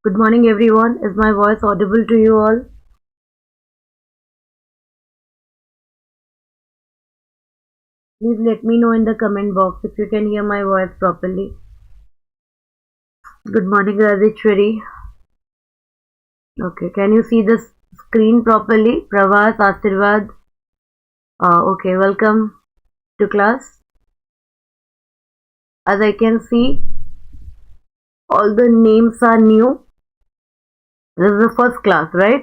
Good morning, everyone. Is my voice audible to you all? Please let me know in the comment box if you can hear my voice properly. Good morning, Radheshwari. Okay, can you see the screen properly? Pravas, Asirvad. Okay, welcome to class. As I can see, all the names are new. This is the first class, right?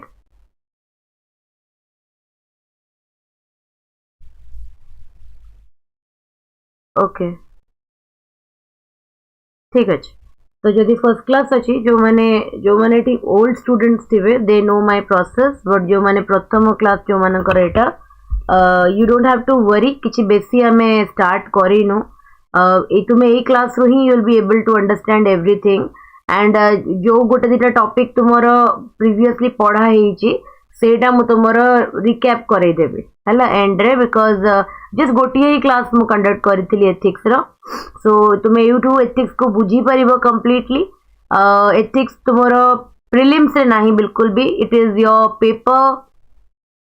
Okay, ठीक अच्छे. तो जदि first class अच्छी जो माने ठीक old students थे they know my process but जो माने प्रथम क्लास जो मानकर एटा you don't have to worry किछि बेसी आमे स्टार्ट करिनो तुम ए क्लास रो ही you will be able to understand everything and जो गोटे दिटा टॉपिक तुमर प्रीवियसली पढ़ा हेची सेटा मु तुमर रिकैप करै देबे हला एंड रे बिकॉज जस्ट गोटे ही क्लास मु कंडक्ट करिथिली एथिक्स रो सो तुम यूट्यूब एथिक्स को बुझी परिबो कंप्लीटली एथिक्स तुमर प्रीलिम्स रे नाही बिल्कुल भी it is your paper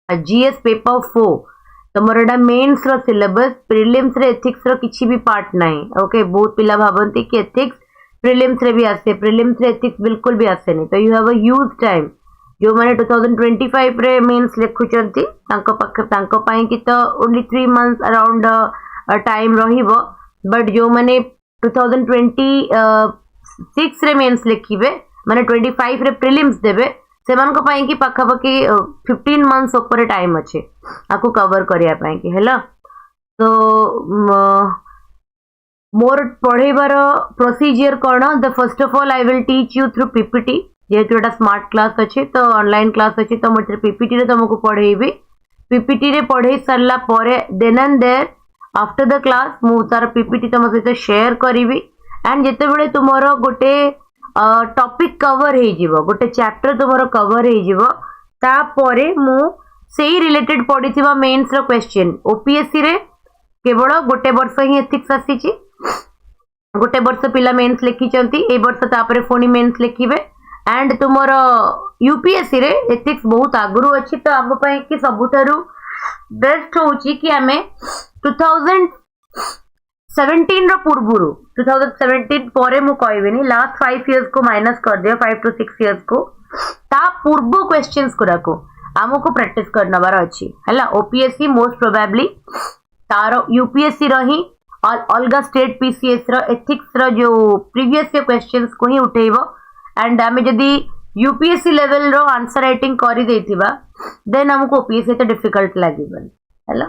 GS paper 4 तुमर एटा मेंस रो सिलेबस प्रीलिम्स रे एथिक्स रो किछि भी पार्ट नाही ओके बहुत पिला भाबंती कि एथिक्स प्रीलिम्स रे भी आसे प्रीलिम्स रे एथिक्स बिल्कुल भी आसे नहीं तो you have a huge time जो मैंने 2025 रे मेंस लिखुचंती तांको पक्ष तांको पाई कि तो ओनली 3 मंथ्स अराउंड टाइम रहिबो बट जो मैंने 2026 रे मेंस लिखिबे माने 25 रे प्रीलिम्स देबे सेमान को पाई कि पक्का पक्की 15 मंथ्स ऊपर टाइम अच्छे आको कवर करिया पाई कि हैला तो मोर पढ़ेबार प्रोसीजर कौन the first of all I will teach you through PPT जेहेतु एटा स्मार्ट क्लास अच्छे तो ऑनलाइन क्लास अच्छे तो मुझे पीपीटी रे तुमको पढ़ेबी पीपीटी रे पढ़े सरला परे then and there after the class मु तार पीपीटी तुम सहित शेयर करी एंड जिते बड़े तुमर गोटे टॉपिक कवर हो जिवो गोटे चैप्टर तुमर कवर हो जिवो तापरे मु सेही रिलेटेड पढ़िथिबा मेंस रो क्वेश्चन ओपीएससी रे केवल गोटे वर्ष ही एथिक्स आसीची गोटे वर्ष पिला मेंस लिखिचंती ए वर्ष तापरे फोनी मेंस लिखिबे एंड तुमर यूपीएससी रे एथिक्स बहुत आगुरु अछि तो आम पई कि सबुठारु बेस्ट होची कि आमे 2017 रो पूर्वरु 2017 परे मु कहबेनी लास्ट 5 इयर्स को माइनस कर दियो 5 to 6 इयर्स को ता पूर्व क्वेश्चंस को आमको प्रैक्टिस करनबार अछि हला ओपीएससी मोस्ट प्रोबेबली तारो यूपीएससी रही और अलगा स्टेट पीसीएस रो एथिक्स रो जो प्रीवियस क्वेश्चंस को ही उठेइबो एंड आमे जदी यूपीएससी लेवल रो आंसर राइटिंग करी देथिबा देन हमको ओपीएससी तो डिफिकल्ट लागिबन हैला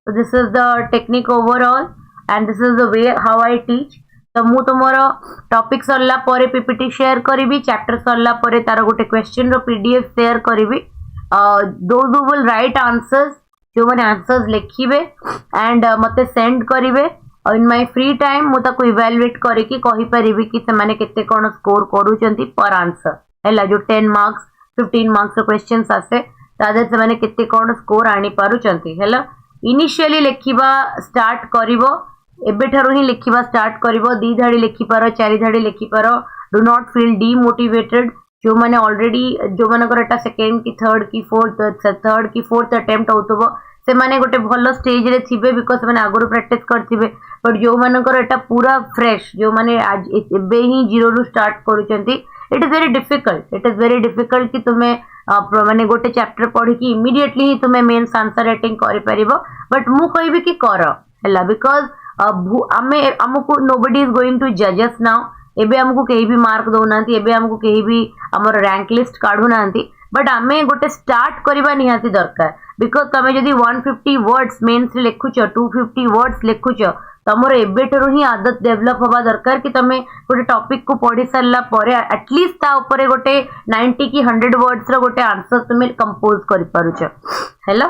so this is the technique overall and this is the way how I teach तो मु तुमरो टॉपिक सरला परे पीपीटी शेयर करिवि चैप्टर सरला परे तार गोटे क्वेश्चन रो पीडीएफ शेयर करिवि those who will write answers जो माने आंसर्स लिखिबे एंड मते सेंड करिवे इन माय फ्री टाइम मु ताको इवैल्यूएट करिकि कहि परिबि कि से माने केते कोन स्कोर करूचंती पर आंसर हैला जो 10 मार्क्स 15 मार्क्स रो क्वेश्चंस आसे तादे से माने केते कोन स्कोर आनी पारुचंती हैला इनिशियली लिखिबा स्टार्ट करिवो एबेठारु ही लिखिबा स्टार्ट करिवो 2 धाड़ी लिखि पारो 4 धाड़ी लिखि पारो डू नॉट फील डीमोटिवेटेड जो माने ऑलरेडी जो मानकर एटा सेकंड की थर्ड की फोर्थ अटेम्प्ट होतबो से माने गोटे भलो स्टेज रे थिबे बिकॉज़ माने आगरो प्रैक्टिस करथिबे बट जो मानकर एटा पूरा फ्रेश जो माने आज एबे ही जीरो रु स्टार्ट करूचंती इट इज वेरी डिफिकल्ट कि तुमे माने गोटे चैप्टर पढ़ी कि इमीडिएटली ही तुमे मेंस आंसर राइटिंग करि परिबो बट मु कहबी कि कर हैला बिकॉज़ हमको नोबडी इज गोइंग टू जज अस नाउ एबे हमको केही भी मार्क दौनांती एबे हमको केही भी हमर रैंक लिस्ट काढू नांती बट आमे गोटे स्टार्ट करबा निहाती दरकार बिकॉज़ तमे जदी 150 वर्ड्स मेंस लिखुछ 250 वर्ड्स लिखुछ तमर एबेठरू ही आदत डेवलप होबा दरकार कि तमे गोटे टॉपिक को पढ़ी सरला परे एटलीस्ट ता ऊपर गोटे 90 की 100 वर्ड्स रो गोटे आंसर तुमे कंपोज करि पारुछ हैला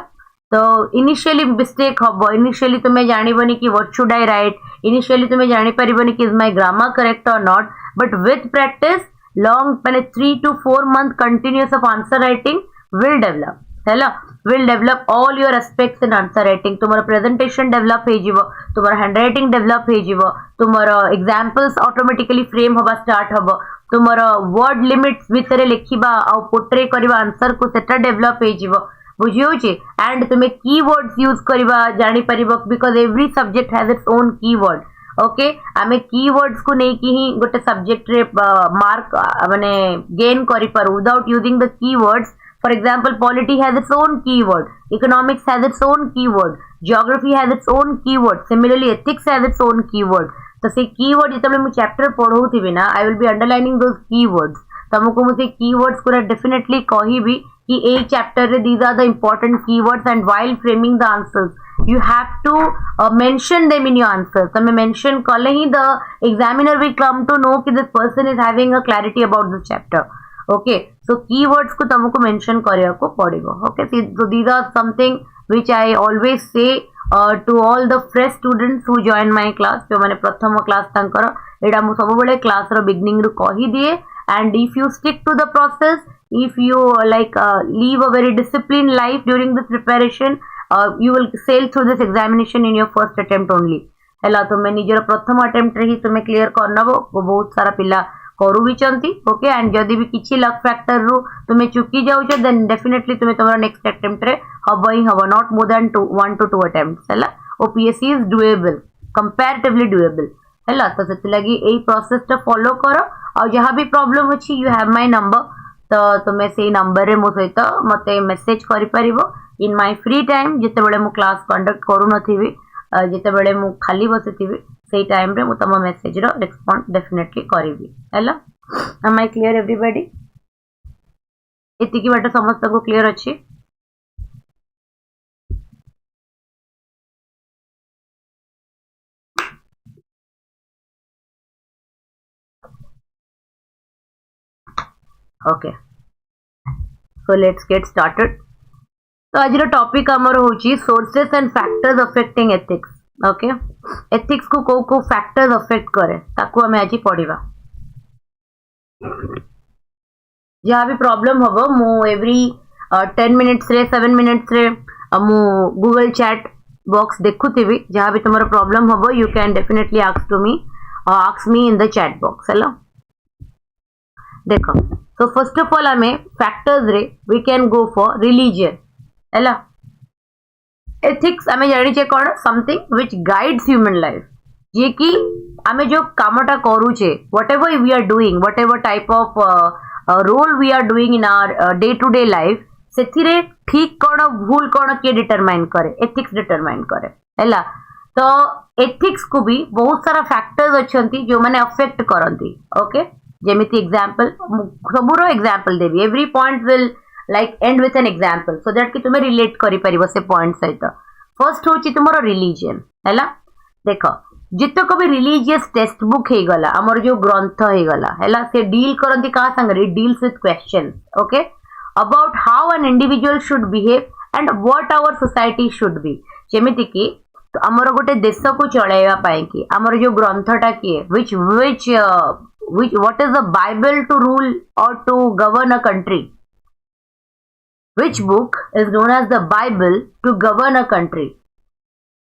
तो इनिशियली मिस्टेक हबो इनिशियली तुम्हें जानिबनी कि what should I right initially तुम्हें जानि परिबनी कि इज माय ग्रामर करेक्ट और not but with practice long माने 3 to 4 month continuous of answer writing will develop हैला will develop all your aspects in answer writing. तुम्हारा presentation develop हे जीवो, तुम्हारा handwriting develop हे जीवो, तुम्हारा examples automatically frame हवा start हवा, तुम्हारा word limits भितर लिखिबा आ portray करिबा answer को सेटा develop हे जीवो बुझी होची एंड तुम्हें keywords यूज करिबा जानि परिबो because every subject has its own keyword. Okay आमे keywords को नहीं कि ही गोटे सब्जेक्ट रे मार्क माने गेन करि Paru without using the keywords. For example, polity has its own keyword, economics has its own keyword, geography has its own keyword, similarly ethics has its own keyword. तो से keyword जितने मु chapter पढ़ौथिबे ना I will be underlining those keywords. तुमको मु से keywords को definitely कहिबी कि ए चैप्टर रे these are the important keywords and while framing the answers you have to mention them in your answers. तमे mention कले ही the examiner will come to know कि this person is having a clarity about this chapter. Okay, so keywords को तुमको mention करिया को पड़िबो. Okay, so these are something which I always say to all the fresh students who join my class. जो माने प्रथम class तांकर एडा मु सब बेले क्लास रो बिगिनिंग रो कहि दिए and if you stick to the process, if you live a very disciplined life during this preparation, you will sail through this examination in your first attempt only. हैला तुमे निजर प्रथम अटेम्प्ट रे ही तुमे clear करनबो बहुत सारा पिला करू भी चंती. ओके एंड जदी भी किछि लक फैक्टर रो तुमे चुकी जाउ छ देन डेफिनेटली तुमे तमरा नेक्स्ट अटेम्प्ट रे हबो ही हबो not more than 1 to 2 attempts. हैला OPSC is doable, comparatively doable. हैला तो सेति लागि एई प्रोसेस टा फॉलो करो और जहां भी प्रॉब्लम अछि यू हैव माय नंबर. तो तुमे से नंबर रे मो सहित मते मेसेज करि परिबो इन माय फ्री टाइम जेते बेले मु क्लास कंडक्ट करू नथिबी, जेते बेले मु खाली बसिथिबी सेई टाइम रे मु तम मेसेज रो रिस्पोंड डेफिनेटली करिवि. हैला एम आई क्लियर एवरीबॉडी? एति की बात समस्त को क्लियर अछि? Okay so let's get started. तो आज टॉपिक आमर होची sources and factors affecting ethics. Okay ethics को को फैक्टर्स अफेक्ट करे ताको हमें आज पढ़िबा. जहाँ भी प्रॉब्लम हबो मु एवरी 10 मिनिट्स रे 7 मिनिट्स रे मु गूगल चैट बॉक्स देखुथिबी. जहाँ भी तुम्हारा प्रॉब्लम हबो you can definitely ask me in the chat box. Hello देखो तो फर्स्ट ऑफ ऑल हमें फैक्टर्स रे we can go for religion. हैला एथिक्स आमे जानि छे कोन something which guides human life. जे कि आमे जो कामटा करू छे whatever we are doing, whatever type of role we are doing in our day to day life, सेथिरे ठीक कोन भूल कोन के डिटरमाइन करे, एथिक्स डिटरमाइन करे. हैला तो एथिक्स को भी बहुत सारा फैक्टर्स अछंती जो माने affect करंती. Okay जेमिति example सबुरो example Devi. Every point will like and with an example so that कि तुमे रिलेट करि परिबो से पॉइंट सहित. फर्स्ट होची तुमरो रिलीजन. हैला देखो जितक भी रिलीजियस टेक्स्ट बुक हे गला हमर जो ग्रंथ हे गला हैला से डील करंती का संगे deals with questions. Okay about how an individual should behave and what our society should be. जेमिति कि तो हमर गोटे देश को चलाइबा पई कि हमर जो ग्रंथटा कि which what is the Bible to rule or to govern a country? Which book is known as the Bible to govern a country?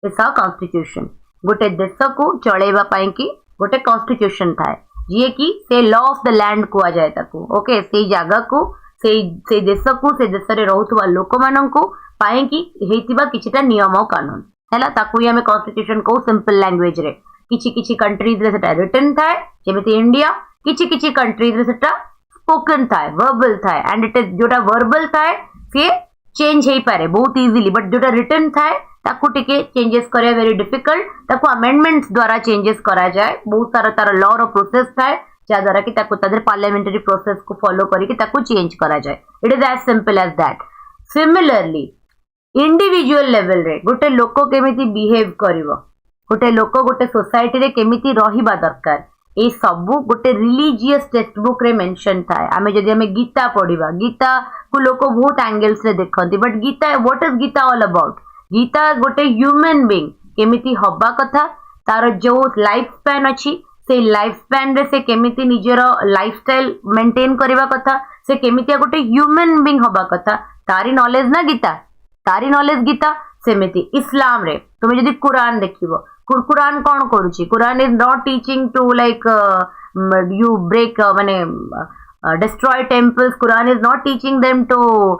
It's our constitution. गोटे देश को चलेबा पई कि गोटे कॉन्स्टिट्यूशन थाए जे कि से लॉ ऑफ द लैंड को आ जाए ताको. ओके से जगह को से देश को से देश रे रहउतबा लोक मानन को पई कि हेतिबा किछटा नियम और कानून. हैला ताको ही हमें कॉन्स्टिट्यूशन को सिंपल लैंग्वेज रे किछि किछि कंट्रीज रे सेटा रिटन थाए जेमिति इंडिया, किछि किछि कंट्रीज रे सेटा स्पोकन थाए, वर्बल थाए. एंड इट इज जोटा वर्बल थाए से चेंज हे पारे बहुत इजीली, बट जोटा रिटन थाए ताकू टिके चेंजेस करे वेरी डिफिकल्ट. ताकू अमेंडमेंट्स द्वारा चेंजेस करा जाए. बहुत सारा तार लॉ रो प्रोसेस थाए जा द्वारा कि ताकू तादर पार्लियामेंटरी प्रोसेस को फॉलो करी कि ताकू चेंज करा जाए. It is as simple as that. Similarly individual level रे गोटे लोक केमिति बिहेव करिवो, गोटे लोक गोटे सोसाइटी रे केमिति रहिबा दरकार, ए सबु गोटे रिलीजियस टेक्स्ट बुक रे मेंशन थाए. आमे जदि हमें गीता पढ़िबा, गीता को लोक बहुत एंगल्स रे देखंती, but Gita what is Gita all about? Gita गोटे ह्यूमन बीइंग केमिति हबा कथा, तार जो लाइफ स्पैन अछि से लाइफ स्पैन रे से केमिति निजर लाइफस्टाइल मेंटेन करबा कथा, से केमिति गोटे ह्यूमन बीइंग हबा कथा, तारी नॉलेज ना गीता. तारी नॉलेज गीता सेमिति इस्लाम रे तुम जदि कुरान देखिबो कुरान कौन करूची Quran is not teaching to like you break माने destroy temples. Quran is not teaching them to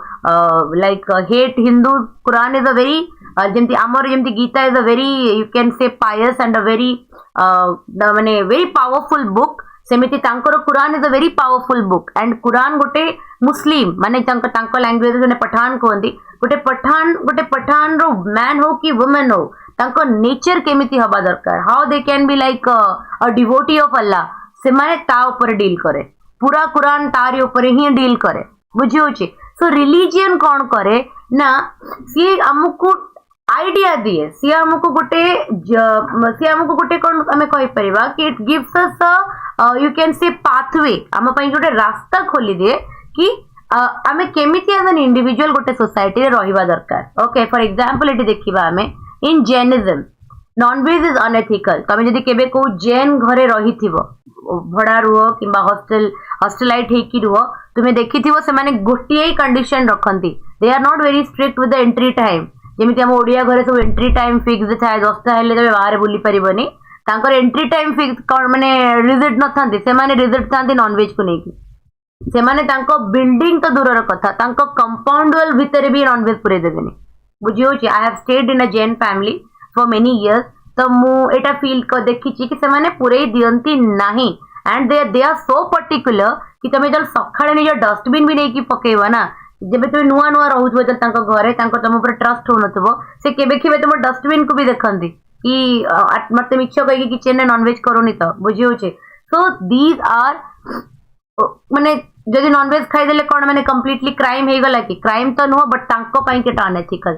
hate Hindus. Quran is a very jemti amar jemti Gita is a very you can say pious and a very very powerful book. सेमिति तांकर Quran is a very powerful book and Quran गोटे मुस्लिम माने तांको language ने पठान कहंदी गोटे पठान रो man हो कि women हो तांको नेचर केमिति हबा दरकार how they can be like a devotee of Allah से माने ता ऊपर डील करे पूरा कुरान तारी ऊपर ही डील करे बुझी होची सो रिलीजियन कौन करे ना सी हमको आइडिया दिए सी हमको गोटे कौन हमें कहि परिबा कि it gives us you can say pathway हम पई गोटे रास्ता खोली दिए कि आमे केमिति एज एन इंडिविजुअल गोटे सोसाइटी रे रहिबा दरकार ओके फॉर एग्जांपल एटी देखिबा हमें इन जैनिज्म नॉनवेज इज अनएथिकल तमे जदि केबे को जैन घरे रहिथिबो भड़ा रुह कि हॉस्टेलाइट हेकी रुह तुम्हें देखिथिबो से माने गोटिए ही कंडीशन रखंती they are not very strict with the entry time जेमिति हम ओडिया घरे सब एंट्री टाइम फिक्स थाए 10टा हेले तबे बाहर बुली परिबनी तांकर एंट्री टाइम फिक्स कोन माने रिजिड न थांती से माने रिजिड थांती नॉनवेज को नेकी से माने तांको बिल्डिंग तो दूरर कथा तांको कंपाउंड वॉल भितर भी नॉनवेज पुरे देबेनी बुझियो छी I have stayed in a Jain family for many years तो मु एटा फील कर देखी कि से माने पूरे दियंती नाही and they are so particular कि तमे जल सखाळे निज डस्टबिन भी नहीं कि पकेबा ना जेबे तुम नुआ नुआ रहउथबो जल तांको घरे तांको तम ऊपर ट्रस्ट हो नथबो से केबे केबे तुम डस्टबिन को भी देखंदी कि मते मिच्छो कहि कि किचन ने नॉनवेज करोनी तो बुझियो छे सो दीज आर माने जदि नॉनवेज खाई देले कोन माने कंप्लीटली क्राइम हे गला कि क्राइम तो नुह बट तांको पई केटा अनएथिकल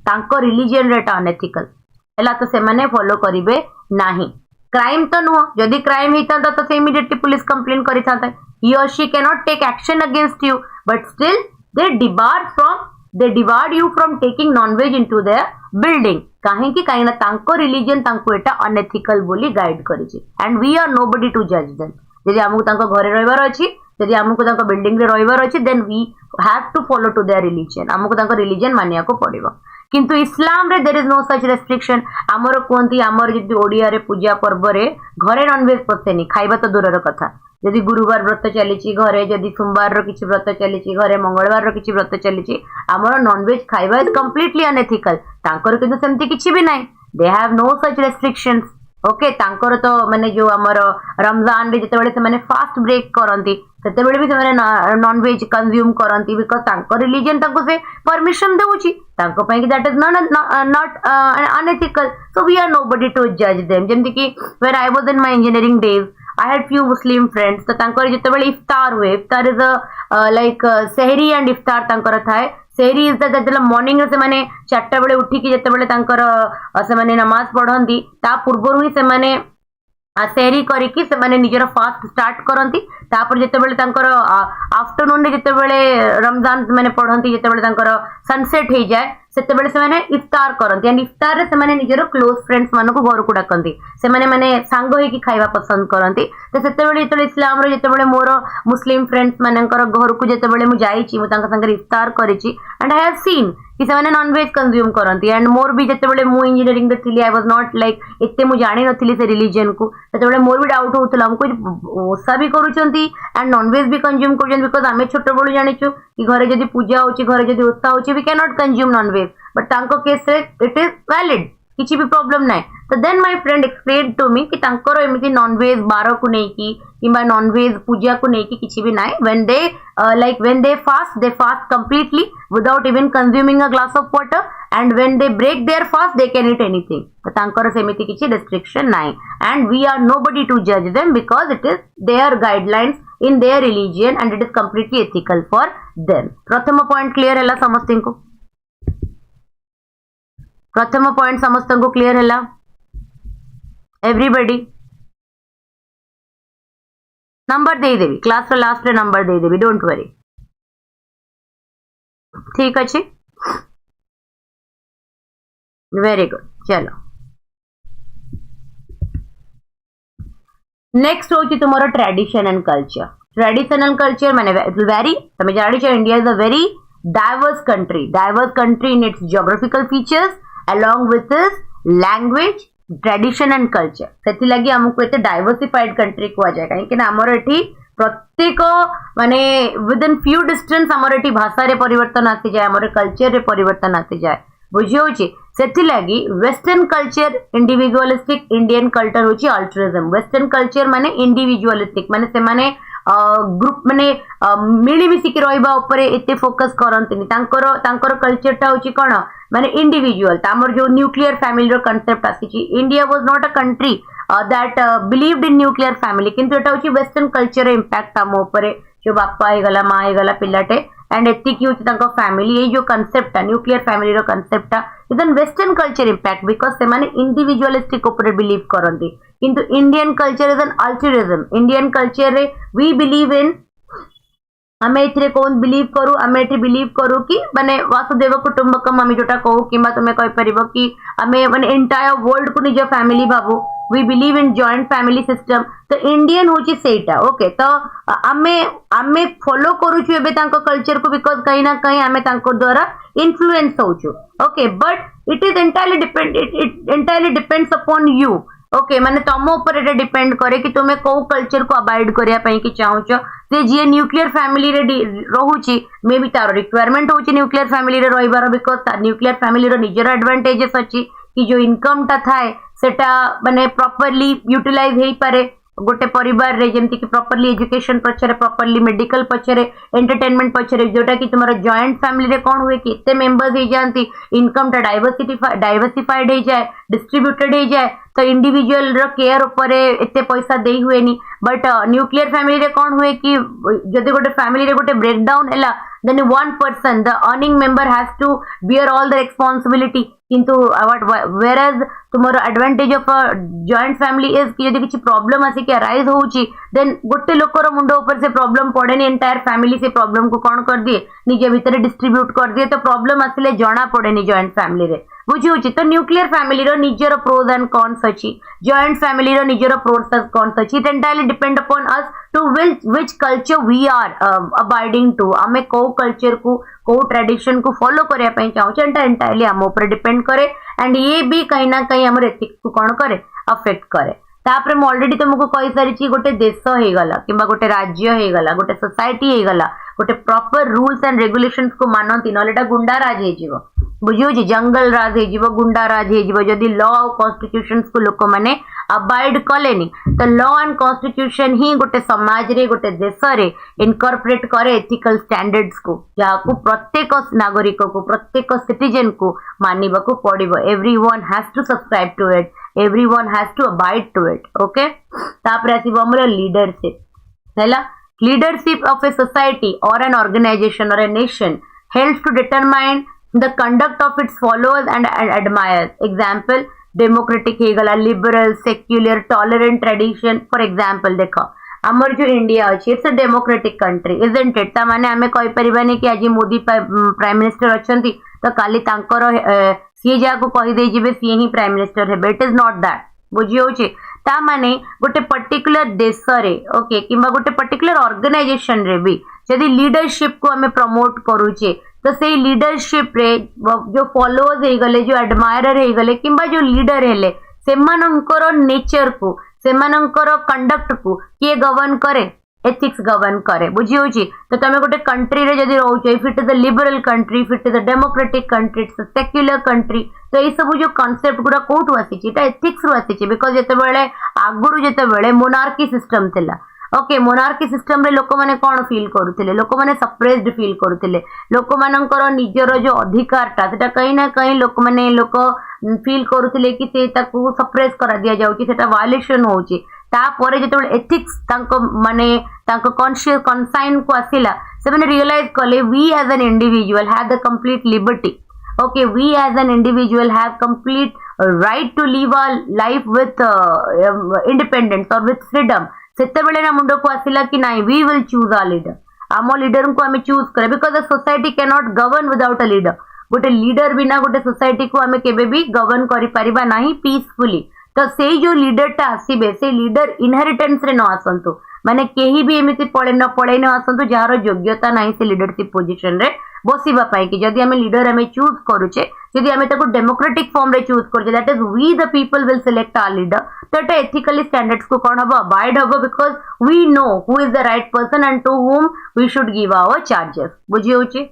तांको रिलीजियन रेटा अनएथिकल एला तो से माने फॉलो करिवे नाही क्राइम तो नुह जदि क्राइम हेता तो से इमीडिएटली पुलिस कंप्लेन करि थाता ही और she can not take action against you but still they debarred you from taking nonveg into their building काहे कि काइना तांको रिलीजियन तांको एटा अनएथिकल बोली गाइड करिछि and we are nobody to जज देम जदि हमहु तांको घरे रहबार अछि जदि हमहु तांको बिल्डिंग रे रहबार अछि then we have to follow to their religion हमहु तांको रिलीजियन मानिया को पड़िबो किंतु इस्लाम रे there is no such restriction आमर कोंती आमर जदि ओडिया रे पूजा पर्व रे घरे नॉनवेज पसेनी खाइबा तो दूरर कथा जदि गुरुवार व्रत चलीची घरे जदि सोमवार रो किछि व्रत चलीची घरे मंगलवार रो किछि व्रत चलीची आमर नॉनवेज खाइबा इज कंप्लीटली अनएथिकल तांकर किंतु सेमति किछि भी नाही they have no such restrictions okay तांकर तो माने जो हमर रमजान रे जते बेले से माने फास्ट ब्रेक करंती सेते बेले भी से माने नॉनवेज कंज्यूम करंती बिकॉज़ तांकर रिलीजन तांको से परमिशन देउची तांको पई कि that is not unethical so we are nobody to जज देम जेमति कि when I was in my engineering days I had few Muslim friends तो तांकर जते बेले इफ्तार हुए iftar is like sehri and iftar तांकर थाए सेहरी इज द मॉर्निंग से माने 4टा बेले उठी कि जते बेले तांकर से माने नमाज पढ़ंती ता पूर्व ही से माने सेहरी करिकी से माने निजर फास्ट स्टार्ट करंती तापर जते बेले तांकर आफ्टरनून रे जते बेले रमजान माने पढ़ंती जते बेले तांकर सनसेट हे जाय सेते बेले से माने इफ्तार करंती एंड इफ्तार रे से माने निजर क्लोज फ्रेंड्स माने को घर को डाकंती से माने सांग होई कि खाइबा पसंद करंती तो सेते बेले जते इस्लाम रे जते बेले मोर मुस्लिम फ्रेंड्स मानकर घर को जते बेले मु जाईची मु तांका संगे इफ्तार करिची एंड आई हैव सीन कि से माने नॉनवेज कंज्यूम करंती एंड मोर भी जते बेले मु इंजीनियरिंग रे थिली आई वाज नॉट लाइक एते मु जानि नथिली से रिलीजन को जते बेले मोर भी डाउट होतला हमको ओसा भी करूचंती एंड नॉनवेज भी कंज्यूम करूचंती बिकॉज़ आमे छोट बळु जानिचु कि घरे जदी पूजा होची घरे जदी ओसा होची we can not consume nonveg but तांको केस रे इट इज वैलिड किछि भी प्रॉब्लम नाही तो then my friend explain to me कि तांकर एमिति नॉनवेज बारो को नै कि किबा नॉनवेज पूजा को नै कि किछि भी नाही when they fast completely without even consuming a glass of water and when they break their fast they can eat anything तो तांकर सेमिति किछि restriction नाही and we are nobody to judge them because it is their guidelines in their religion and it is completely ethical for them प्रथम point clear हैला समस्तन को प्रथम point समस्त को क्लियर है एवरीबॉडी नंबर दे देवी क्लास लास्ट रे number they Devi don't worry ठीक अच्छे वेरी गुड चलो नेक्स्ट हो तुम्हारा ट्रेडिशन एंड कल्चर माने वेरी तुम जानी India is a very diverse country in its geographical features along with its language, tradition and culture. सेति लगी हमको एते diversified country को आ जाए कहीं कि ना हमर एठी प्रत्येक माने विदिन फ्यू डिस्टेंस हमर एठी भाषा रे परिवर्तन आसी जाए, हमर कल्चर रे परिवर्तन आसी जाए, बुझी होची. सेति लगी western culture individualistic, Indian culture होची अल्ट्रुइज्म. वेस्टर्न कल्चर माने इंडिविजुअलिस्टिक माने से माने ग्रुप माने मिली मिसी के रहिबा ऊपर एते फोकस करंतिनी. तांकर कल्चर टा होची कोन माने इंडिविजुअल. तामर जो न्यूक्लियर फैमिली रो कांसेप्ट आसीची. India was not a country that believed in nuclear family, किंतु एटा होची वेस्टर्न कल्चर इंपैक्ट आम ऊपर जो बापा हे गला मां हे गला पिलाटे एंड एतिकी होची तांको फैमिली. ये जो कांसेप्ट टा न्यूक्लियर फैमिली रो कांसेप्ट टा is an western culture impact because से माने इंडिविजुअलिस्टिक ऊपर बिलीव करंती. किंतु Indian culture is an altruism. Indian culture रे वी बिलीव इन आमे एथिरे कोन बिलीव करू, आमे एथि बिलीव करू कि माने वासुदेव कुटुंबकम आमे जोटा कहू किबा तुमे कहि परिबो कि आमे माने एंटायर वर्ल्ड को निज फैमिली भाबू. We believe in joint family system. तो इंडियन होची सेटा. ओके तो आमे फॉलो करू छु एबे तांको कल्चर को बिकॉज कहीं ना कहीं आमे तांको द्वारा इन्फ्लुएंस होछु. Okay but it is entirely depends upon you. Okay माने तुम ऊपर एटा डिपेंड करे कि तुमे को कल्चर को अवॉइड करिया पई कि चाहूछ. से जे न्यूक्लियर फैमिली रे रहूची मे बी तार रिक्वायरमेंट होची न्यूक्लियर फैमिली रे रहिबार बिकॉज न्यूक्लियर फैमिली रो निजर एडवांटेजेस अछि कि जो इनकम टा थाए सेटा माने प्रॉपर्ली यूटिलाइज हेई पारे गोटे परिवार रे जेमति कि प्रॉपर्ली एजुकेशन पछरे, प्रॉपर्ली मेडिकल पछरे, एंटरटेनमेंट पछरे. जोटा कि तुमरा जॉइंट फैमिली रे कोन हुए कि इतने मेंबर्स हे जानती, इनकम टा डाइवर्सिफाइड हे जाए, डिस्ट्रीब्यूटेड हे जाए. तो इंडिविजुअल रो केयर ऊपर एते पैसा देई हुए नी. बट न्यूक्लियर फैमिली रे कोन हुए कि जदि गोटे फैमिली रे गोटे ब्रेकडाउन हैला then one person the earning member has to bear all the responsibility. किंतु whereas तुम्हारा advantage of a joint family is कि यदि किसी problem आसी कि arise होउची then गोटे लोकर मुंडो ऊपर से problem पड़ेनी, entire family से problem को कौन कर दिए निजे भीतर distribute कर दिए. तो problem आसिले जଣା पड़ेनी joint family रे, बुझी होची. तो न्यूक्लियर फैमिली रो निजर प्रोज एंड कॉन्स अछि, जॉइंट फैमिली रो निजर प्रोज एंड कॉन्स अछि. It entirely depend upon us to which culture we are abiding to. आमे को कल्चर को ट्रेडिशन को फॉलो करिया पई चाहू एंटा एंटायरली हम ऊपर डिपेंड करे एंड ये भी कहीं ना कहीं हमर एथिक्स को कोन करे अफेक्ट करे. तापरे मु ऑलरेडी तुमको कहि सारी छी गोटे देश हे गला किबा गोटे राज्य हे गला, गोटे सोसाइटी हे गला, गोटे प्रॉपर रूल्स एंड रेगुलेशंस को मानती नलेटा गुंडा राज हे जीवो, बुझियो जी जंगल राज हे जीवो, गुंडा राज हे जीवो. जदी लॉ और कॉन्स्टिट्यूशंस को लोक माने अबाइड कलेनी तो लॉ एंड कॉन्स्टिट्यूशन ही गोटे समाज रे गोटे देश रे इनकॉर्पोरेट करे एथिकल स्टैंडर्ड्स को, जाको प्रत्येक नागरिक को प्रत्येक सिटीजन को मानिबा को पड़िबो. Everyone has to subscribe to it, everyone has to abide to it. Okay, तापर आसीबो हमर लीडरशिप हैला. Leadership of a society or an organization or a nation helps to determine the conduct of its followers and admirers. Example democratic हे गला, liberal, secular, tolerant tradition. For example देखो हमर जो India अछि it's a democratic country isn't it. ता माने हमें कहि परिबानी कि आज मोदी प्राइम मिनिस्टर अछंती तो काली तांकर सी जा को कहि दे जिबे सी ही प्राइम मिनिस्टर हेबे. इट इज नॉट दैट, बुझियो छी. ता माने गोटे पर्टिकुलर देश रे ओके किबा गोटे पर्टिकुलर ऑर्गेनाइजेशन रे भी यदि लीडरशिप को हमें प्रमोट करूचे तो से लीडरशिप रे जो फॉलोअर्स हे गले, जो एडमायरर हे गले किबा जो लीडर हेले सेमानंकर नेचर को, सेमानंकर कंडक्ट को किए गवर्न करे, एथिक्स गवर्न करे, बुझियो छी. तो तमे गोटे कंट्री रे जदी रहउछे, if it is a liberal country, if it is a democratic country, it's a secular country. तो ये सब जो कांसेप्ट गुडा कोठु आसीची एटा एथिक्स रु आसीची बिकॉज जते बेले आगुरु जते बेले मोनार्की सिस्टम थिला. ओके मोनार्की सिस्टम रे लोक माने कोन फील करूथिले, लोक माने सप्रेस्ड फील करूथिले, लोक मानकर निजर जो अधिकार ता सेटा कहीं ना कहीं लोक माने लोक फील करूथिले कि से ताकू सप्रेस करा दिया जाउची, सेटा वायलेशन होउची. तापरे जते एथिक्स तांको माने तांको कॉन्शियस कॉन्साइन को आसिला से माने रियलाइज कले we as an individual have the complete liberty. Okay, we as an individual have complete right to live our life with independence or with freedom. सेते बेले ना मुंडो को आसिला कि नहीं we will choose our leader. Amo leader को हमें choose करे because the society cannot govern without a leader. गोटे लीडर बिना गोटे सोसाइटी को हमें केबे भी गवर्न करि परिबा नहीं पीसफुली. तो से जो लीडर टा आसीबे से लीडर इनहेरिटेंस रे न आसंतु, माने केही भी एमिति पळे न आसंतु जार योग्यता नहीं से लीडरशिप पोजीशन रे बसिबा पई कि जदि हमें लीडर हमें चूज करूचे जदि हमें ताको डेमोक्रेटिक फॉर्म रे चूज करूचे that is we the people will select our leader तो एटा एथिकली स्टैंडर्ड्स को कोन हबो अबाइड हबो because we know who is the right person and to whom we should give our charges बुझी होची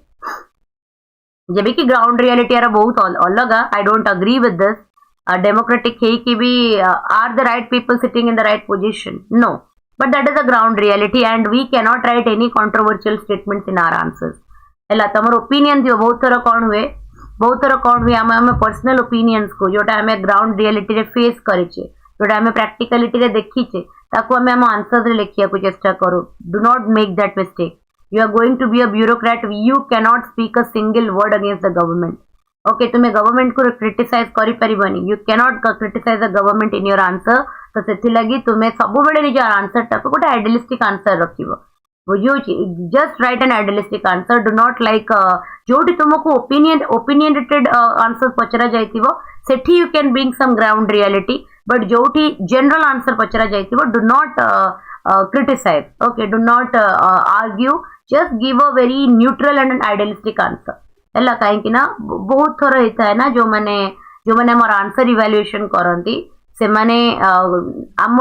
जेबे कि ग्राउंड रियलिटी आर बहुत अलग I don't agree with this democratic है कि भी are the right people sitting in the right position no but that is the ground reality and we cannot write any controversial statements in our answers हला तमर opinion दियो बहुत थोड़ा कौन हुए आम पर्सनल ओपिनियंस को जोटा हमें ग्राउंड रियलिटी रे फेस करिचे जोटा हमें प्रैक्टिकलिटी रे देखिचे ताको हमें हम आंसर्स रे लिखिया को चेष्टा करो do not make that mistake you are going to be a bureaucrat you cannot speak a single word against the government okay तुम्हें गवर्नमेंट को क्रिटिसाइज करि परिबनी you cannot criticise the government in your answer तो सेथि लगी तुम्हें सब बेले निज आंसर टाको गोटे आइडियलिस्टिक आंसर रखिबो बुझियोची just write an idealistic answer do not like जोटी तुमको ओपिनियनेटेड आंसर पचरा जाइतिबो सेठी you can bring some ground reality but जोटी जनरल आंसर पचरा जाइतिबो do not criticise okay do not argue just give a very neutral and idealistic answer है कहीं बहुत थर होता है ना जो मैंने हमर आंसर इवैल्यूएशन करती से माने आम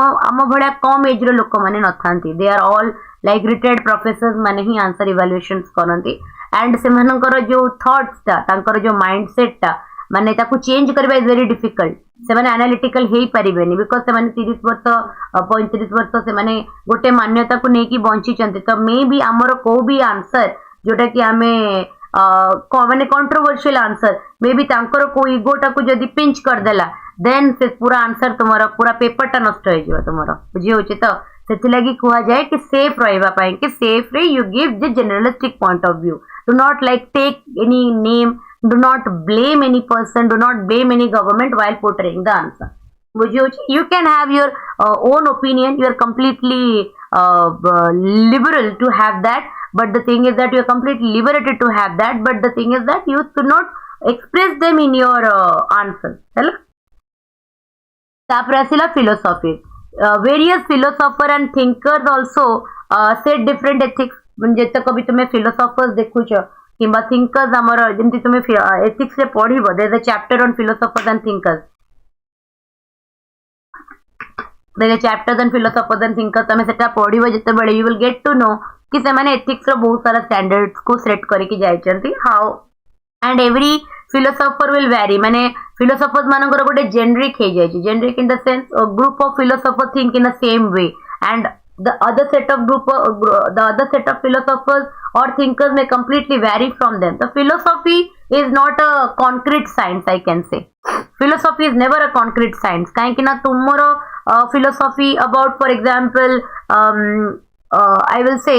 भाया कम एज लोक मैंने नथांती they are all like retired professors माने ही आंसर इवैल्यूएशन करती एंड से जो थॉट्स ता जो माइंडसेट टा माने ताकू चेंज करबा इज वेरी डिफिकल्ट से माने एनालिटिकल हेई परिबेनी बिकॉज़ से माने 30 वर्ष 35 वर्ष से माने गोटे मान्यता को नेकी बंची चंती तो मे बी हमर को भी आंसर जोटा कि हमें माने कंट्रोवर्शियल आंसर मे बी तांकर को इगोटा को जदी पिंच कर देला देन से पूरा आंसर तुम्हारा पूरा पेपर टा नष्ट हो जिवो तुम्हारा बुझी होची तो सेति लागि कुआ जाय कि सेफ रहबा पई कि सेफ रे you give the generalistic point of view do not like take any name do not blame any person do not blame any government while portraying the answer बुझी होची you can have your own opinion you are completely liberal to have that but the thing is that you are completely liberated to have that but the thing is that you should not express them in your answer hello tapre asila philosophy various philosophers and thinkers also said different ethics म्हणजे तक भी तुम्हें philosophers देखुछ किंबा thinkers हमर जेंति तुम्हें ethics रे पढिबो there is a chapter on philosophers and thinkers the chapters and philosophers and thinkers तमे सेटा पढिबो जते बेले you will get to know कि से माने ethics रो बहुत सारा standards को सेट करि कि जाय चंती how and every philosopher will vary माने philosophers मानकर गोटे generic हे जाय छी generic in the sense a group of philosophers think in the same way and the other set of philosophers or thinkers may completely vary from them the philosophy is not a concrete science I can say philosophy is never a concrete science काहे कि ना तुमरो philosophy about for example I will say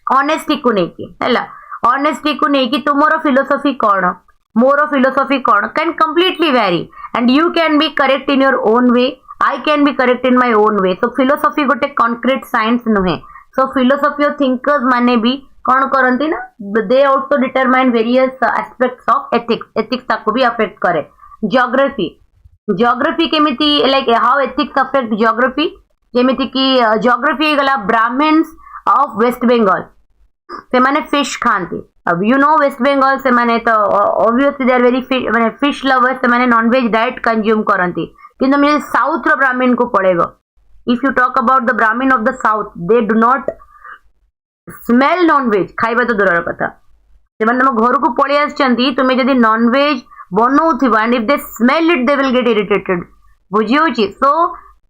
honesty को नेकी हैला honesty को नेकी तुमरो philosophy कोन मोरो philosophy cone can completely vary and you can be correct in your own way I can be correct in my own way so philosophy गोटे concrete science नुहे so philosophy और thinkers माने भी कौन करती ना they also determine various aspects of ethics ताको भी affect करे geography केमिति like how ethics affect geography जेमिति कि geography गला Brahmins of West Bengal से माने fish खांती अब you know West Bengal से माने तो obviously they are very माने fish lovers से माने non veg diet consume करती किंतु मुझे साउथ रो ब्राह्मण को पड़ेगा if you talk about the Brahmin of the south they do not smell non veg खाइबा तो दूर कथा से माने हम घर को पळि आछंती तुमे जदी नॉन वेज बनौथिबा and if they smell it they will get irritated बुझियो छी सो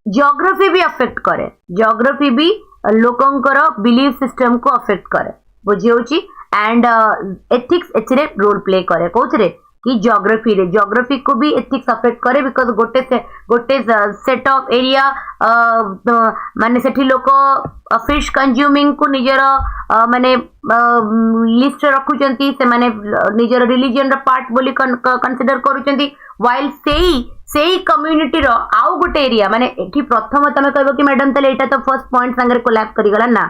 जियोग्राफी भी अफेक्ट करे जियोग्राफी भी लोकंकर बिलीफ सिस्टम को अफेक्ट करे बुझियो छी एंड एथिक्स एथिरे रोल प्ले करे कोथरे कि जियोग्राफी को भी एथिक्स अफेक्ट करे बिकॉज गोटे सेट ऑफ एरिया माने सेठी लोक फिश कंज्यूमिंग को निजर माने लिस्ट रखुचंती से माने निजर रिलीजन रा पार्ट बोली कंसीडर करूचंती व्हाइल सेही कम्युनिटी रो आउ गोटे एरिया माने एठी प्रथम तमे कहबो कि मैडम तले एटा तो फर्स्ट पॉइंट संगे कोलैप करि गला ना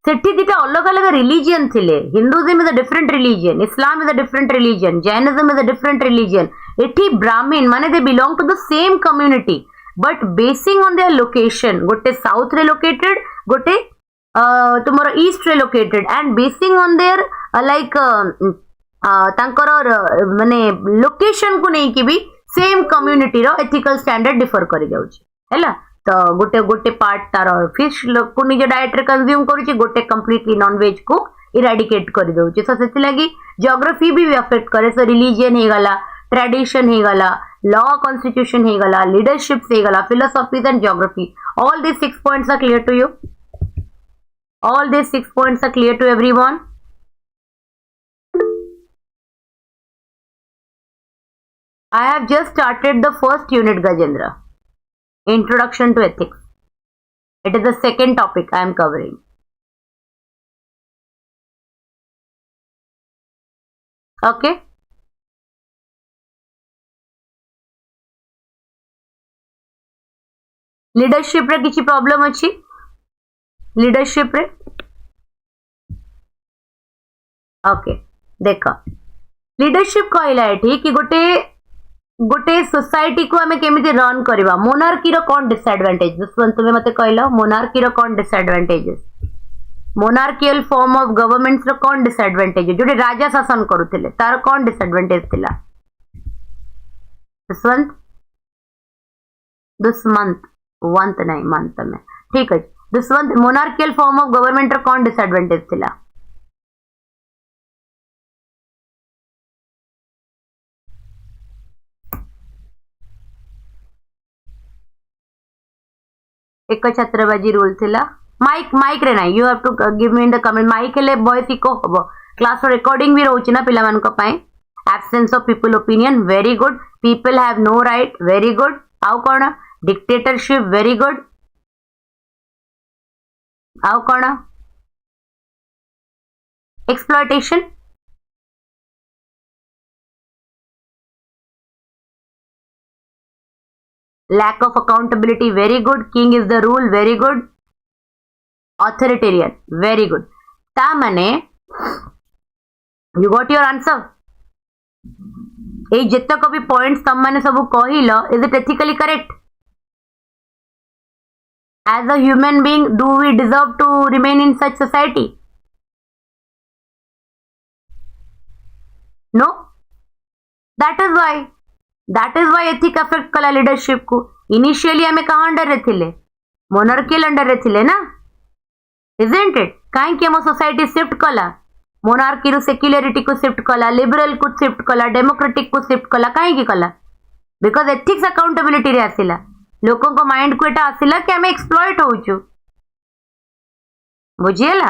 सेठी दिटा अलग अलग रिलीजन थिले Hinduism is a different religion Islam is a different religion Jainism is a different religion एठी ब्राह्मण माने they belong to the same community but basing on their location गोटे साउथ रे लोकेटेड गोटे tomorrow east relocated and basing on their like तांकर माने location को नहीं कि भी सेम कम्युनिटी रो एथिकल स्टैंडर्ड डिफर कर जाउची हैला तो गोटे गोटे पार्ट तार फिश को निज डाइट रे कंज्यूम करूची गोटे कंप्लीटली नॉन वेज को इराडिकेट कर दउची सो सेति लागि ज्योग्राफी भी अफेक्ट करे सो रिलीजन हे गला ट्रेडिशन हे गला लॉ कॉन्स्टिट्यूशन हे गला लीडरशिप हे गला philosophies and geography all these 6 points are clear to you all these 6 points are clear to everyone I have just started the first unit Gajendra introduction to ethics it is the second topic I am covering okay leadership रे किछि problem अछि leadership रे okay देखो leadership कहला एठी कि गोटे गोटे सोसाइटी को हमें केमिति रन करबा मोनार्की रो कोन डिसएडवांटेज तुमे मते कहलो मोनार्की रो कोन disadvantages monarchial form of governments रो कोन डिसएडवांटेज जोटे राजा शासन करूथिले तार कोन डिसएडवांटेज थिला दुष्मंत वंत नहीं मंत में ठीक है दुष्वंत मोनार्कियल फॉर्म ऑफ गवर्नमेंट रो कोन डिसएडवांटेज थिला एक छत्रबाजी रूल थिला माइक माइक रे नहीं you have to give me in the comment mic हेले वॉइस इको हबो क्लास रिकॉर्डिंग भी रहउची ना पिला मान को पाए absence of people opinion very good people have no right very good आउ कोन डिक्टेटरशिप वेरी गुड आउ कोन exploitation lack of accountability very good king is the rule very good authoritarian very good ता माने you got your answer ए जेतक भी points तम माने सब कहिलो is it ethically correct as a human being do we deserve to remain in such society no that is why ethic affect कला leadership को initially हमें कहाँ अंडर रे थिले मोनार्कियल अंडर रे थिले ना isn't it काहे कि हम सोसाइटी शिफ्ट कला मोनार्की रु सेक्युलरिटी को शिफ्ट कला लिबरल को शिफ्ट कला डेमोक्रेटिक को शिफ्ट कला काहे कि कला बिकॉज एथिक्स अकाउंटेबिलिटी रे आसिला लोकों को माइंड को एटा आसिला कि हमें एक्सप्लॉइट होउछु बुझिएला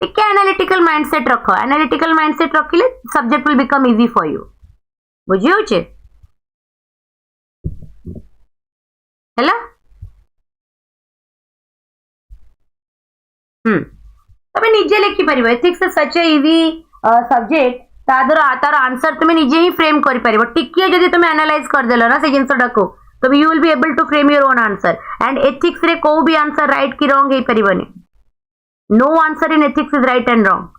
टिके एनालिटिकल माइंडसेट रखो एनालिटिकल माइंडसेट रखिले subject will become easy for you बुझियोचे हेला तमे निजे लिखि परिबो ethics such a easy subject तार आंसर तुम निजे ही फ्रेम कर परिबो टिके जदी तुम एनालाइज कर देलो ना से जिंसटा को तो you will be able to frame your own answer and ethics रे को भी आंसर राइट की रॉन्ग हे परिबोनी no answer in ethics is right and wrong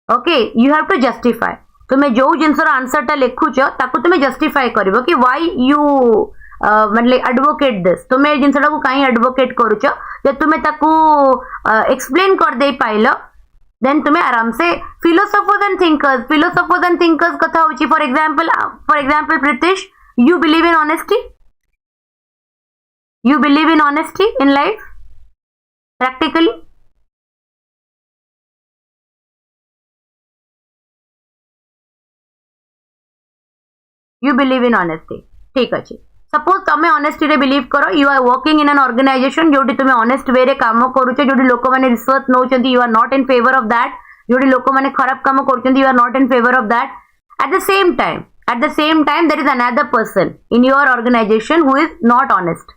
okay you have to justify तुम्हें जो जिनसर आंसर टा लिखुच ताकू तुम्हें जस्टिफाई करिवो कि व्हाई यू मतलब एडवोकेट दिस तुम्हें जिनसटा को काई एडवोकेट करूच जे तुम्हें ताकू एक्सप्लेन कर दे पाइलो देन तुम्हें आराम से फिलोसोफर्स एंड थिंकर्स कथा होची for example Pritish you believe in honesty in life practically you believe in honesty ठीक अछि सपोज तमे ऑनेस्टी रे बिलीव करो you are working in an organisation जोडी तुमे ऑनेस्ट वे रे काम करूछ जोडी लोक माने रिश्वत नौचंती you are not in favour of that जोडी लोक माने खराब काम करूछंती you are not in favour of that at the same time there is another person in your organisation who is not honest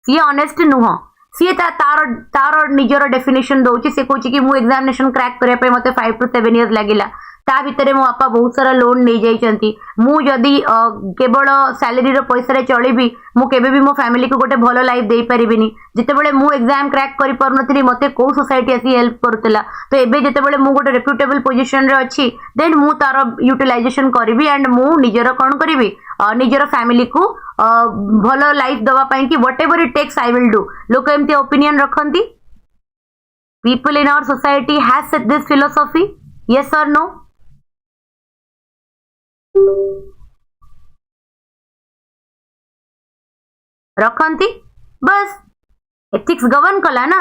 see honest नुह see तार निजर definition दउची से कहूची कि मु एग्जामिनेशन क्रैक करे पे मते 5 to 7 इयर्स लागिला ता भितरे मो बापा बहुत सारा लोन नहीं जाइछंती मु जदी केवल सैलरी रो पैसा रे चलीबी मु केबे भी मो फैमिली को गोटे भलो लाइफ देई परिबिनी जते बेले मु एग्जाम क्रैक करि परनथि मते को सोसाइटी आसी हेल्प करतला तो एबे जते बेले मु गोटे रेप्यूटेबल पोजीशन रे अछि देन मु तार यूटिलाइजेशन करिवि एंड मु निजर कोन करिवि निजर फैमिली को भलो लाइफ दवा पई कि whatever it takes I will do लोक एमती ओपिनियन रखंती people in our society has this philosophy yes or no? रखती बस एथिक्स गवर्न कला ना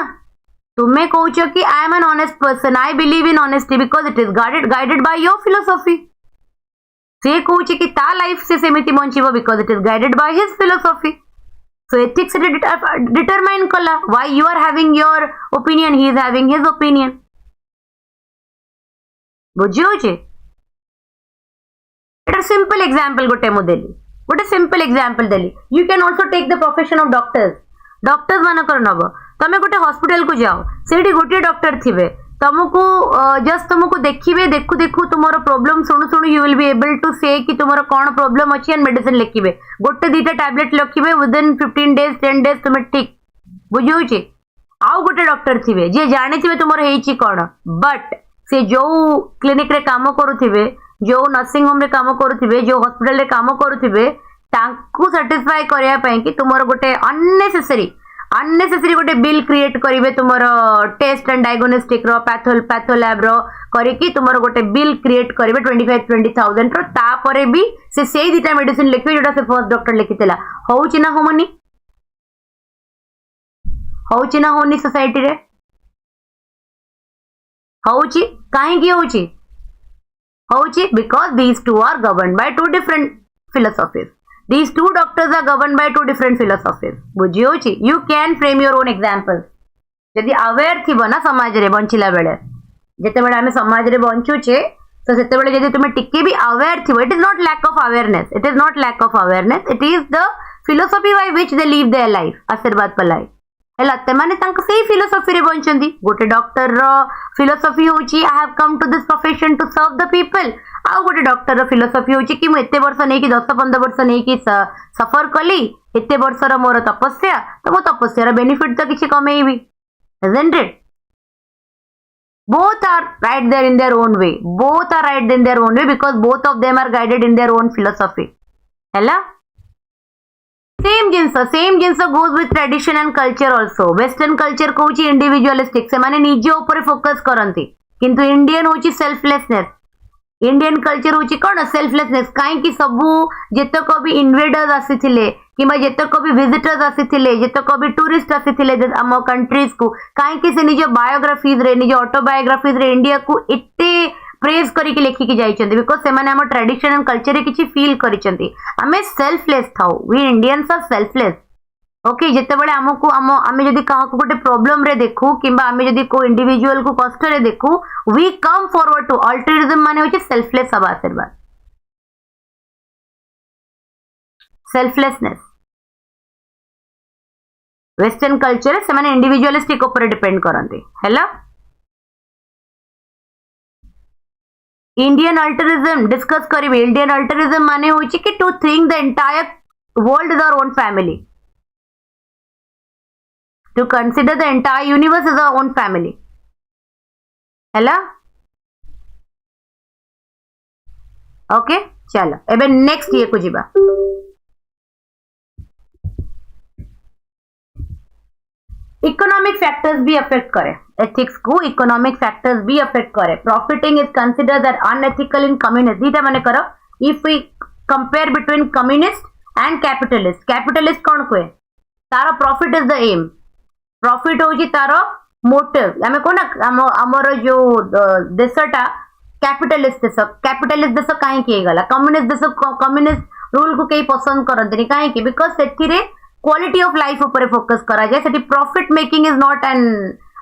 तुम्हें कौच कि I am an honest person I believe in honesty because it is guided by your philosophy से कौच कि ता लाइफ से सेमिति बंचिबो because it is guided by his philosophy so ethics determine कला why you are having your opinion he is having his opinion बुझियो जे एटा सिंपल एग्जांपल गोटे मु देली गोटे सिंपल एग्जांपल देली you can also take the profession of doctors मानकर नब तमे गोटे हॉस्पिटल को जाओ सेठी गोटे डॉक्टर थिबे तुमको जस्ट तुमको देखिबे देखु देखु तुमरो प्रॉब्लम सुनु सुनु you will be able to say कि तुमरो कोन प्रॉब्लम अछि एंड मेडिसिन लिखिबे गोटे दीटा टैबलेट लिखिबे विद इन 15 डेज 10 डेज तुम ठीक बुझियो छी आउ गोटे डॉक्टर थिबे जे जाने थिबे तुमरो हेछि कोन बट से जो क्लिनिक रे काम करूथिबे जो नर्सिंग होम रे काम करूथिबे जो हॉस्पिटल रे काम करूथिबे तांकु सैटिस्फाई करिया पई कि तुमरो गोटे अननेसेसरी गोटे बिल क्रिएट करिवे तुमरो टेस्ट एंड डायग्नोस्टिक रो पैथो लैब रो करी कि तुमरो गोटे बिल क्रिएट करिवे 25-20,000 रो तापरे भी से सेई दिटा मेडिसिन लिखिवे जोटा से फर्स्ट डॉक्टर लिखितेला होउची ना होमनी होउची ना होनी सोसाइटी रे होउची काहे की होउची because these two are governed by two different philosophies. These two doctors are governed by two different philosophies. बुझियो छी you can frame your own examples. जदि अवेयर थिबो ना समाज रे बंचिला बेले जेते बेले हमें समाज रे बंचुचे तो सेते बेले जदि तुमे टिके भी अवेयर थिबो it is not lack of awareness it is the philosophy by which they live their life. आशीर्वाद पलाई हेला ते माने तांक सेही फिलोसॉफी रे बंचंदी गोटे डॉक्टर रो फिलोसॉफी होची I have come to this profession to serve the people आ गोटे डॉक्टर रो फिलोसॉफी होची कि मु एते वर्ष नै कि 10-15 वर्ष नै कि सफर कली एते वर्ष रो मोर तपस्या तो मो तपस्या रो बेनिफिट तो किछि कमेइबी isn't it both are right there in their own way because both of them are guided in their own philosophy हेला सेम जिनस goes with tradition and culture also western culture कहूची इंडिविजुअलिस्टिक से माने निजे ऊपर focus करंती किंतु Indian होची selflessness Indian culture होची कोन सेल्फलेसनेस काहे कि सबु जेतक भी इन्वेडर्स आसीथिले किबा जेतक भी विजिटर्स आसीथिले जेतक भी टूरिस्ट आसीथिले हम कंट्रीज को काहे कि से निजे बायोग्राफीज रे निजे ऑटोबायोग्राफीज रे इंडिया को एते प्रेज करके लेखिकी जाइछन्ती बिकॉज से माने हम ट्रेडिशन एंड कल्चर रे किछि फील करिछन्ती हमें selfless though we Indians are selfless okay जेते बेले हमको आमे जदी काहा को गोटे प्रॉब्लम रे देखू किबा आमे जदी को इंडिविजुअल को कष्ट रे देखू वी कम फॉरवर्ड टू अल्टरिज्म माने होछि सेल्फलेस हवा आशीर्वाद सेल्फलेसनेस वेस्टर्न कल्चर से माने इंडिविजुअलिस्टिक ऊपर डिपेंड करंती हैला इंडियन अल्टरिज्म डिस्कस करिवे इंडियन अल्टरिज्म माने होछि कि to think the entire world is our own family to consider the entire universe is our own family हैला ओके चलो एबे नेक्स्ट ये को जिबा इकोनॉमिक फैक्टर्स भी अफेक्ट करे एथिक्स को इकोनॉमिक फैक्टर्स भी अफेक्ट करे profiting is considered that unethical in communist दीटा माने करो if we compare between communist and capitalist कोन कोए तारो profit is the aim profit होजी तारो मोटिव हमें कोना हमर जो देशटा कैपिटलिस्ट देश काहे कि गला कम्युनिस्ट रूल को कई पसंद करंतनी काहे कि बिकॉज़ सेथिरे क्वालिटी ऑफ लाइफ ऊपर फोकस करा जाए सेठी profit making is not an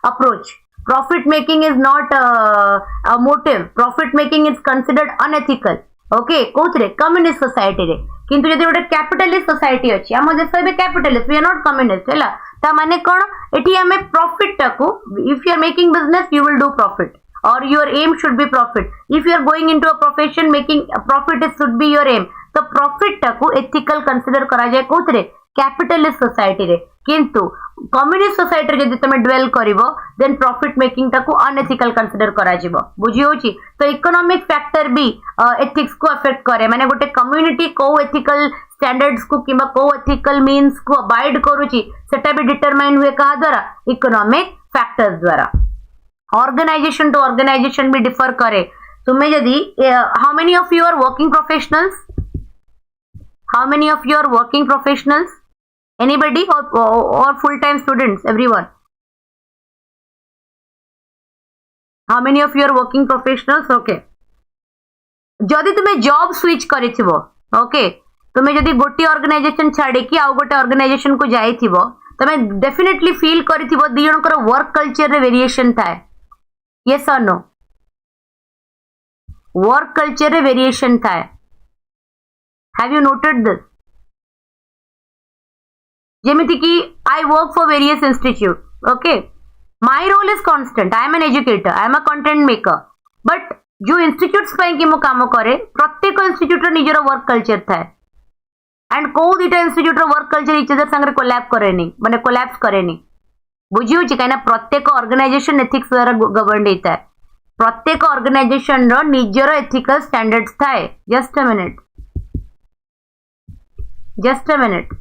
approach profit making is not a motive profit making is considered unethical okay कोथरे कम्युनिस्ट सोसाइटी रे किंतु यदि गोटे कैपिटलिस्ट सोसाइटी अछि हम देश बे capitalist we are not communist हैला ता माने कोन एठी हमें प्रॉफिट टाको if you are making business you will do profit और your M should be profit if you are going into a profession making profit is should be your aim तो profit टाको एथिकल कंसीडर करा जाए कोथरे capitalist society रे किंतु communist society रे जदि तमे ड्वेल करिवो देन प्रॉफिट मेकिंग टाको अनएथिकल कंसीडर करा जिवो बुझियो छी तो इकोनॉमिक फैक्टर भी एथिक्स को अफेक्ट करे माने गोटे कम्युनिटी को एथिकल स्टैंडर्ड्स को किबा को एथिकल मीन्स को अबाइड करूची सेटा भी डिटरमाइन हुए कहा द्वारा इकोनॉमिक फैक्टर्स द्वारा ऑर्गेनाइजेशन टू ऑर्गेनाइजेशन भी डिफर करे तुम्हें यदि how many of you are working professionals? How many of you are working professionals? Anybody or full-time students? Everyone. How many of you are working professionals? Okay. जदि तुम्हें job switch करिथिबो, okay, तुम्हें जदि गोटी organisation छाड़ी कि आउ गोटे organisation को जाइथिबो, तुम्हें डेफिनेटली फील करिथिबो दी जनकर वर्क कल्चर रे वेरिएशन थाए. यस और नो? वर्क कल्चर रे वेरिएशन थाए. Have you noted this? जेमिति कि I work for various institute, okay, my role is constant. I am an educator, I am a content maker, but जो institutes पई कि मु काम करे, प्रत्येक इंस्टीट्यूट रो निजरो वर्क कल्चर थाए. एंड को दिटा इंस्टीट्यूट रो वर्क कल्चर इच अदर संगे कोलैब करेनी, माने कोलैप्स करेनी. बुझी होची काइना प्रत्येक ऑर्गेनाइजेशन एथिक्स द्वारा गवर्न होता है. प्रत्येक ऑर्गेनाइजेशन रो निजरो एथिकल स्टैंडर्ड्स थाए. Just a minute, just a minute.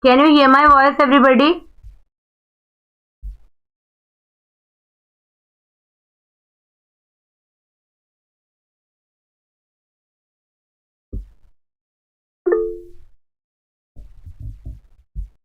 Can you hear my voice, everybody?